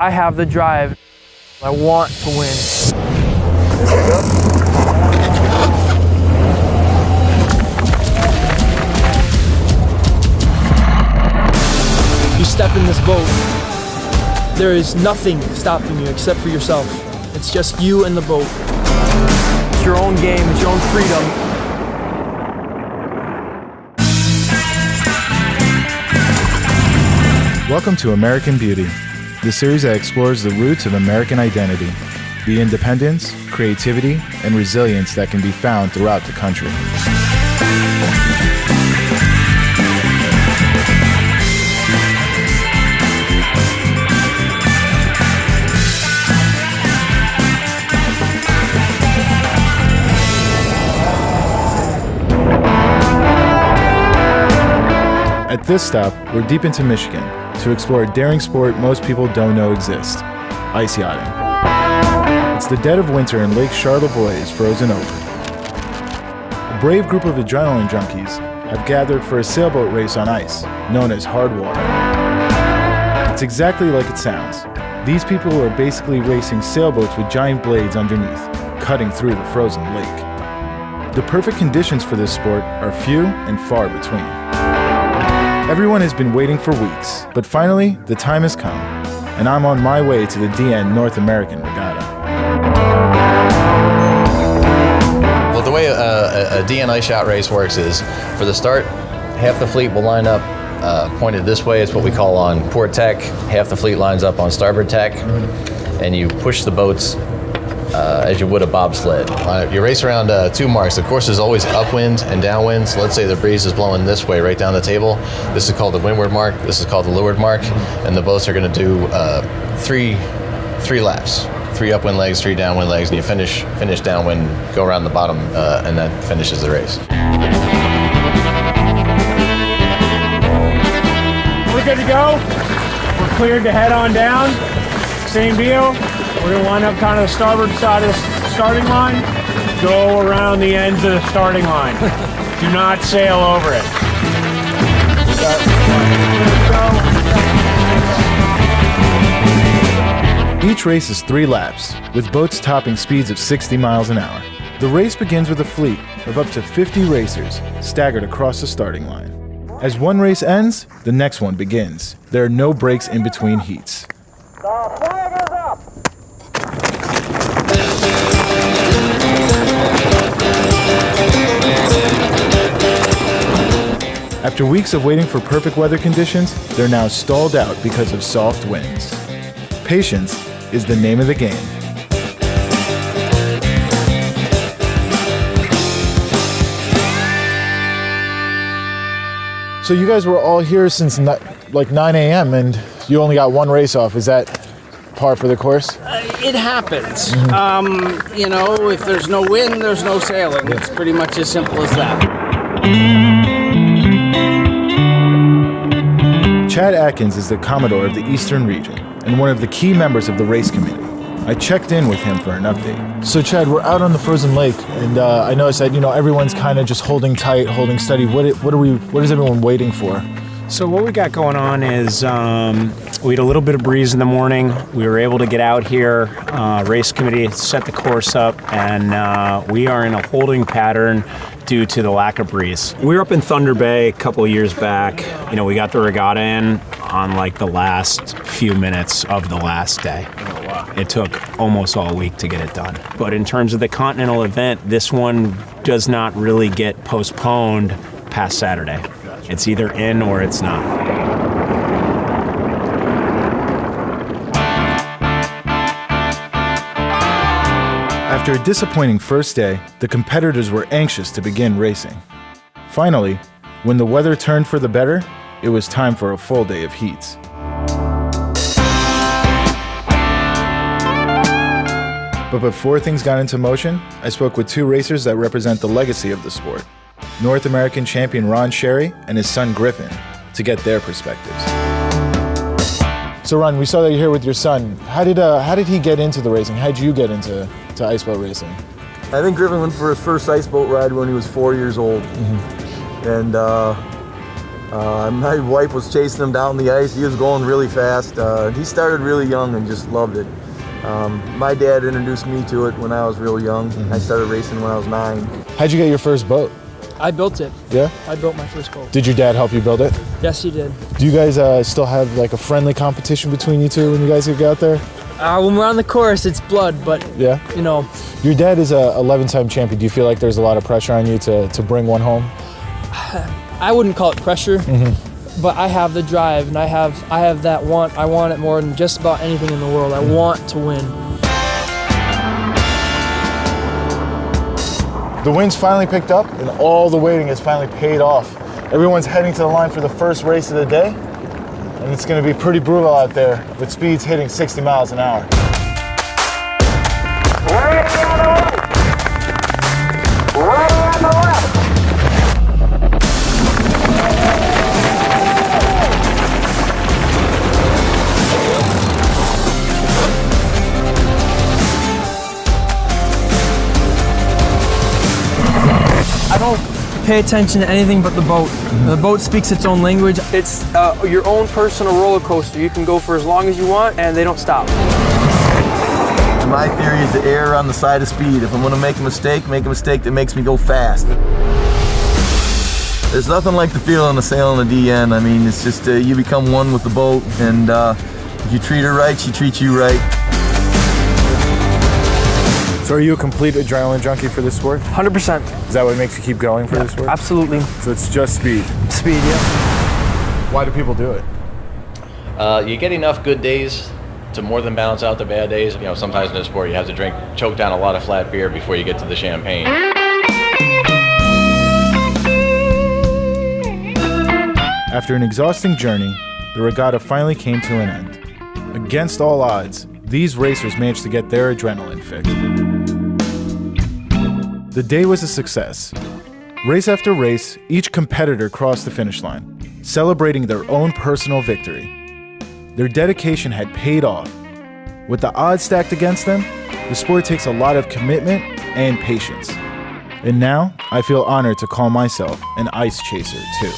I have the drive. I want to win. You step in this boat, there is nothing stopping you except for yourself. It's just you and the boat. It's your own game, it's your own freedom. Welcome to American Beauty, the series that explores the roots of American identity, the independence, creativity, and resilience that can be found throughout the country. At this stop, we're deep into Michigan to explore a daring sport most people don't know exists, ice yachting. It's the dead of winter and Lake Charlevoix is frozen over. A brave group of adrenaline junkies have gathered for a sailboat race on ice, known as hard water. It's exactly like it sounds. These people are basically racing sailboats with giant blades underneath, cutting through the frozen lake. The perfect conditions for this sport are few and far between. Everyone has been waiting for weeks, but finally, the time has come, and I'm on my way to the DN North American Regatta. Well, the way a DN ice yacht race works is, for the start, half the fleet will line up pointed this way. It's what we call on port tack. Half the fleet lines up on starboard tack, and you push the boats as you would a bobsled. You race around 2 marks. The course is always upwind and downwind. So let's say the breeze is blowing this way, right down the table. This is called the windward mark. This is called the leeward mark. And the boats are going to do three laps. 3 upwind legs, 3 downwind legs, and you finish downwind, go around the bottom, and that finishes the race. We're good to go. We're cleared to head on down. Same deal. We're going to line up kind of the starboard side of the starting line, go around the ends of the starting line. Do not sail over it. Each race is 3 laps, with boats topping speeds of 60 miles an hour. The race begins with a fleet of up to 50 racers staggered across the starting line. As one race ends, the next one begins. There are no breaks in between heats. The flag is up! After weeks of waiting for perfect weather conditions, they're now stalled out because of soft winds. Patience is the name of the game. So you guys were all here since like 9 a.m. and you only got 1 race off. Is that par for the course? It happens. You know, if there's no wind, there's no sailing. It's pretty much as simple as that. Chad Atkins is the Commodore of the Eastern region and one of the key members of the race committee. I checked in with him for an update. So Chad, we're out on the frozen lake, and I noticed that everyone's kind of just holding tight, holding steady. What is everyone waiting for? So what we got going on is we had a little bit of breeze in the morning. We were able to get out here. Race committee set the course up, and we are in a holding pattern due to the lack of breeze. We were up in Thunder Bay a couple of years back. We got the regatta in on like the last few minutes of the last day. Oh, wow. It took almost all week to get it done. But in terms of the continental event, this one does not really get postponed past Saturday. It's either in or it's not. After a disappointing first day, the competitors were anxious to begin racing. Finally, when the weather turned for the better, it was time for a full day of heats. But before things got into motion, I spoke with 2 racers that represent the legacy of the sport. North American champion Ron Sherry and his son Griffin, to get their perspectives. So Ron, we saw that you're here with your son. How did he get into the racing? How did you get into ice boat racing? I think Griffin went for his first ice boat ride when he was 4 years old. And My wife was chasing him down the ice. He was going really fast. He started really young and just loved it. My dad introduced me to it when I was real young. I started racing when I was 9. How'd you get your first boat? I built it. Yeah? I built my first boat. Did your dad help you build it? Yes, he did. Do you guys still have like a friendly competition between you two when you guys get out there? When we're on the course, it's blood, but Yeah? you know, Your dad is a 11-time champion. Do you feel like there's a lot of pressure on you to bring one home? I wouldn't call it pressure, but I have the drive and I have that want. I want it more than just about anything in the world. I want to win. The wind's finally picked up and all the waiting has finally paid off. Everyone's heading to the line for the first race of the day, and it's going to be pretty brutal out there with speeds hitting 60 miles an hour. Waiting on the right. Waiting on the left. I don't pay attention to anything but the boat. The boat speaks its own language. It's your own personal roller coaster. You can go for as long as you want and they don't stop. My theory is to err on the side of speed. If I'm going to make a mistake that makes me go fast. There's nothing like the feeling of sailing a DN. I mean, it's just you become one with the boat, and if you treat her right, she treats you right. So are you a complete adrenaline junkie for this sport? 100%. Is that what makes you keep going for this sport? Absolutely. So it's just speed. Speed, yeah. Why do people do it? You get enough good days to more than balance out the bad days. You know, sometimes in this sport you have to choke down a lot of flat beer before you get to the champagne. After an exhausting journey, the regatta finally came to an end. Against all odds, these racers managed to get their adrenaline fix. The day was a success. Race after race, each competitor crossed the finish line, celebrating their own personal victory. Their dedication had paid off. With the odds stacked against them, the sport takes a lot of commitment and patience. And now, I feel honored to call myself an ice chaser, too.